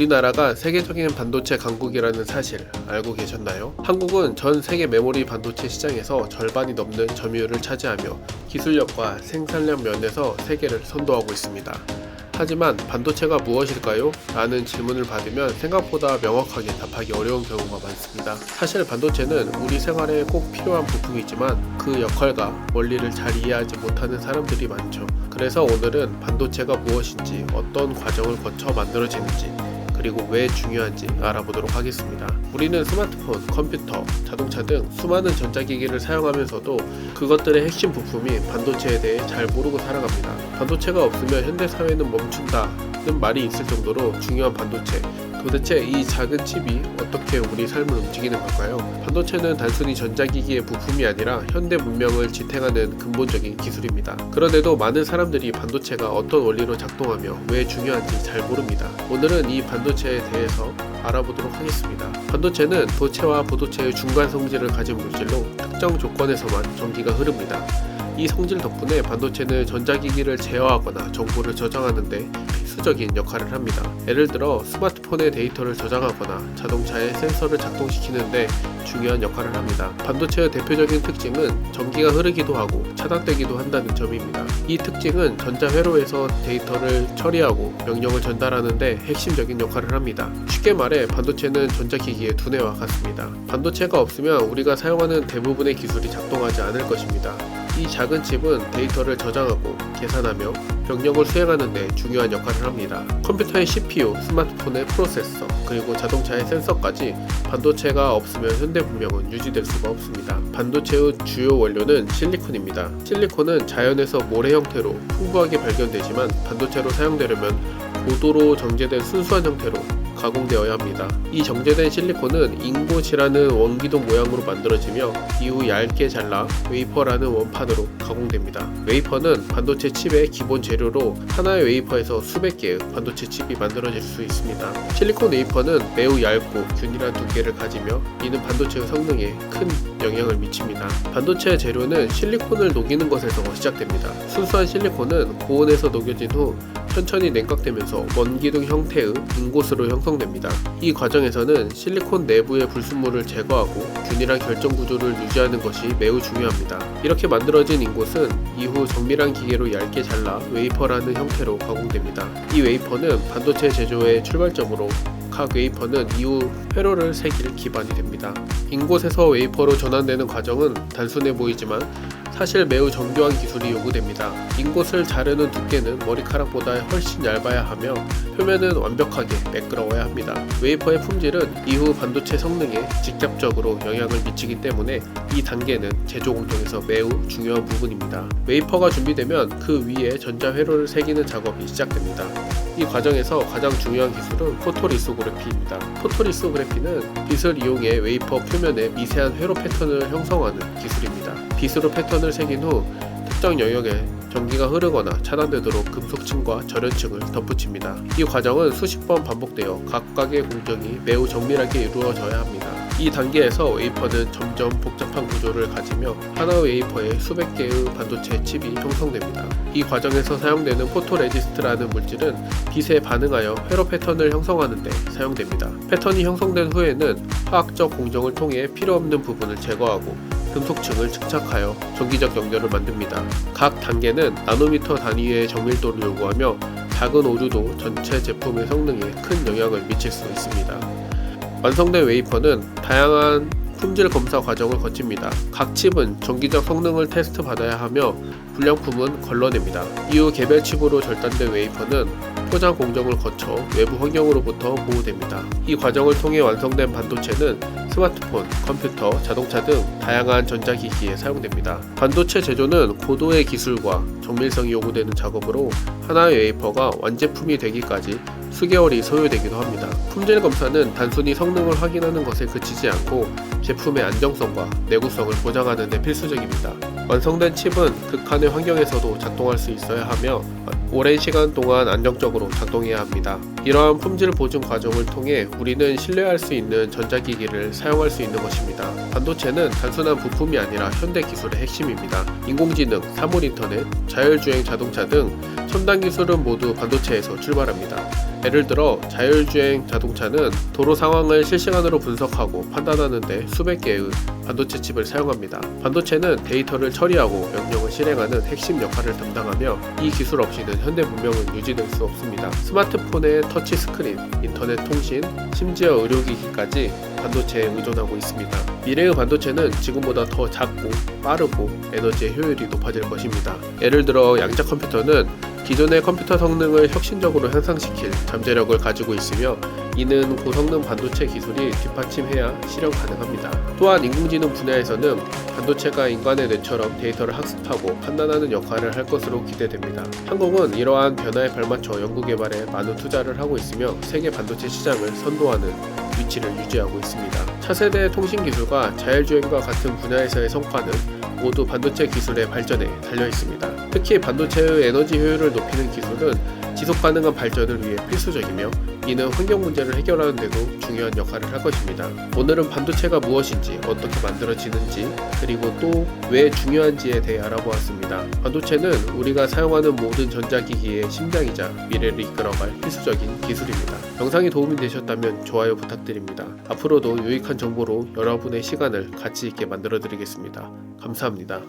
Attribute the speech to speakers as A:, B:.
A: 우리나라가 세계적인 반도체 강국이라는 사실 알고 계셨나요? 한국은 전 세계 메모리 반도체 시장에서 절반이 넘는 점유율을 차지하며 기술력과 생산력 면에서 세계를 선도하고 있습니다. 하지만 반도체가 무엇일까요? 라는 질문을 받으면 생각보다 명확하게 답하기 어려운 경우가 많습니다. 사실 반도체는 우리 생활에 꼭 필요한 부품이지만 그 역할과 원리를 잘 이해하지 못하는 사람들이 많죠. 그래서 오늘은 반도체가 무엇인지, 어떤 과정을 거쳐 만들어지는지, 그리고 왜 중요한지 알아보도록 하겠습니다. 우리는 스마트폰, 컴퓨터, 자동차 등 수많은 전자기기를 사용하면서도 그것들의 핵심 부품인 반도체에 대해 잘 모르고 살아갑니다. 반도체가 없으면 현대사회는 멈춘다는 말이 있을 정도로 중요한 반도체. 도대체 이 작은 칩이 어떻게 우리 삶을 움직이는 걸까요? 반도체는 단순히 전자기기의 부품이 아니라 현대 문명을 지탱하는 근본적인 기술입니다. 그런데도 많은 사람들이 반도체가 어떤 원리로 작동하며 왜 중요한지 잘 모릅니다. 오늘은 이 반도체에 대해서 알아보도록 하겠습니다. 반도체는 도체와 부도체의 중간 성질을 가진 물질로 특정 조건에서만 전기가 흐릅니다. 이 성질 덕분에 반도체는 전자기기를 제어하거나 정보를 저장하는 데 필수적인 역할을 합니다. 예를 들어 스마트폰의 데이터를 저장하거나 자동차의 센서를 작동시키는 데 중요한 역할을 합니다. 반도체의 대표적인 특징은 전기가 흐르기도 하고 차단되기도 한다는 점입니다. 이 특징은 전자회로에서 데이터를 처리하고 명령을 전달하는 데 핵심적인 역할을 합니다. 쉽게 말해 반도체는 전자기기의 두뇌와 같습니다. 반도체가 없으면 우리가 사용하는 대부분의 기술이 작동하지 않을 것입니다. 이 작은 칩은 데이터를 저장하고 계산하며 명령을 수행하는 데 중요한 역할을 합니다. 컴퓨터의 CPU, 스마트폰의 프로세서, 그리고 자동차의 센서까지 반도체가 없으면 현대 문명은 유지될 수가 없습니다. 반도체의 주요 원료는 실리콘입니다. 실리콘은 자연에서 모래 형태로 풍부하게 발견되지만 반도체로 사용되려면 고도로 정제된 순수한 형태로 가공되어야 합니다. 이 정제된 실리콘은 인곳이라는 원기둥 모양으로 만들어지며 이후 얇게 잘라 웨이퍼라는 원판으로 가공됩니다. 웨이퍼는 반도체 칩의 기본 재료로 하나의 웨이퍼에서 수백 개의 반도체 칩이 만들어질 수 있습니다. 실리콘 웨이퍼는 매우 얇고 균일한 두께를 가지며 이는 반도체의 성능에 큰 영향을 미칩니다. 반도체의 재료는 실리콘을 녹이는 것에서 시작됩니다. 순수한 실리콘은 고온에서 녹여진 후 천천히 냉각되면서 원기둥 형태의 인곳으로 형성됩니다. 이 과정에서는 실리콘 내부의 불순물을 제거하고 균일한 결정 구조를 유지하는 것이 매우 중요합니다. 이렇게 만들어진 인곳은 이후 정밀한 기계로 얇게 잘라 웨이퍼라는 형태로 가공됩니다. 이 웨이퍼는 반도체 제조의 출발점으로 각 웨이퍼는 이후 회로를 새길 기반이 됩니다. 인곳에서 웨이퍼로 전환되는 과정은 단순해 보이지만 사실 매우 정교한 기술이 요구됩니다. 인곳을 자르는 두께는 머리카락보다 훨씬 얇아야 하며 표면은 완벽하게 매끄러워야 합니다. 웨이퍼의 품질은 이후 반도체 성능에 직접적으로 영향을 미치기 때문에 이 단계는 제조 공정에서 매우 중요한 부분입니다. 웨이퍼가 준비되면 그 위에 전자회로를 새기는 작업이 시작됩니다. 이 과정에서 가장 중요한 기술은 포토리소그래피입니다. 포토리소그래피는 빛을 이용해 웨이퍼 표면에 미세한 회로 패턴을 형성하는 기술입니다. 빛으로 패턴을 새긴 후 특정 영역에 전기가 흐르거나 차단되도록 금속층과 절연층을 덧붙입니다. 이 과정은 수십 번 반복되어 각각의 공정이 매우 정밀하게 이루어져야 합니다. 이 단계에서 웨이퍼는 점점 복잡한 구조를 가지며 하나의 웨이퍼에 수백 개의 반도체 칩이 형성됩니다. 이 과정에서 사용되는 포토레지스트라는 물질은 빛에 반응하여 회로 패턴을 형성하는 데 사용됩니다. 패턴이 형성된 후에는 화학적 공정을 통해 필요없는 부분을 제거하고 금속층을 증착하여 전기적 연결을 만듭니다. 각 단계는 나노미터 단위의 정밀도를 요구하며 작은 오류도 전체 제품의 성능에 큰 영향을 미칠 수 있습니다. 완성된 웨이퍼는 다양한 품질 검사 과정을 거칩니다. 각 칩은 전기적 성능을 테스트 받아야 하며 불량품은 걸러냅니다. 이후 개별 칩으로 절단된 웨이퍼는 포장 공정을 거쳐 외부 환경으로부터 보호됩니다. 이 과정을 통해 완성된 반도체는 스마트폰, 컴퓨터, 자동차 등 다양한 전자기기에 사용됩니다. 반도체 제조는 고도의 기술과 정밀성이 요구되는 작업으로 하나의 웨이퍼가 완제품이 되기까지 수개월이 소요되기도 합니다. 품질 검사는 단순히 성능을 확인하는 것에 그치지 않고 제품의 안정성과 내구성을 보장하는 데 필수적입니다. 완성된 칩은 극한의 환경에서도 작동할 수 있어야 하며 오랜 시간 동안 안정적으로 작동해야 합니다. 이러한 품질 보증 과정을 통해 우리는 신뢰할 수 있는 전자기기를 사용할 수 있는 것입니다. 반도체는 단순한 부품이 아니라 현대 기술의 핵심입니다. 인공지능, 사물인터넷, 자율주행 자동차 등 첨단 기술은 모두 반도체에서 출발합니다. 예를 들어 자율주행 자동차는 도로 상황을 실시간으로 분석하고 판단하는 데 수백 개의 반도체 칩을 사용합니다. 반도체는 데이터를 처리하고 명령을 실행하는 핵심 역할을 담당하며 이 기술 없이는 현대 문명은 유지될 수 없습니다. 스마트폰의 터치 스크린, 인터넷 통신, 심지어 의료기기까지 반도체에 의존하고 있습니다. 미래의 반도체는 지금보다 더 작고 빠르고 에너지의 효율이 높아질 것입니다. 예를 들어 양자 컴퓨터는 기존의 컴퓨터 성능을 혁신적으로 향상시킬 잠재력을 가지고 있으며 이는 고성능 반도체 기술이 뒷받침해야 실현 가능합니다. 또한 인공지능 분야에서는 반도체가 인간의 뇌처럼 데이터를 학습하고 판단하는 역할을 할 것으로 기대됩니다. 한국은 이러한 변화에 발맞춰 연구개발에 많은 투자를 하고 있으며 세계 반도체 시장을 선도하는 위치를 유지하고 있습니다. 차세대 통신기술과 자율주행과 같은 분야에서의 성과는 모두 반도체 기술의 발전에 달려 있습니다. 특히 반도체의 에너지 효율을 높이는 기술은 지속가능한 발전을 위해 필수적이며 이는 환경 문제를 해결하는 데도 중요한 역할을 할 것입니다. 오늘은 반도체가 무엇인지, 어떻게 만들어지는지, 그리고 또 왜 중요한지에 대해 알아보았습니다. 반도체는 우리가 사용하는 모든 전자기기의 심장이자 미래를 이끌어갈 필수적인 기술입니다. 영상이 도움이 되셨다면 좋아요 부탁드립니다. 앞으로도 유익한 정보로 여러분의 시간을 가치 있게 만들어 드리겠습니다. 감사합니다.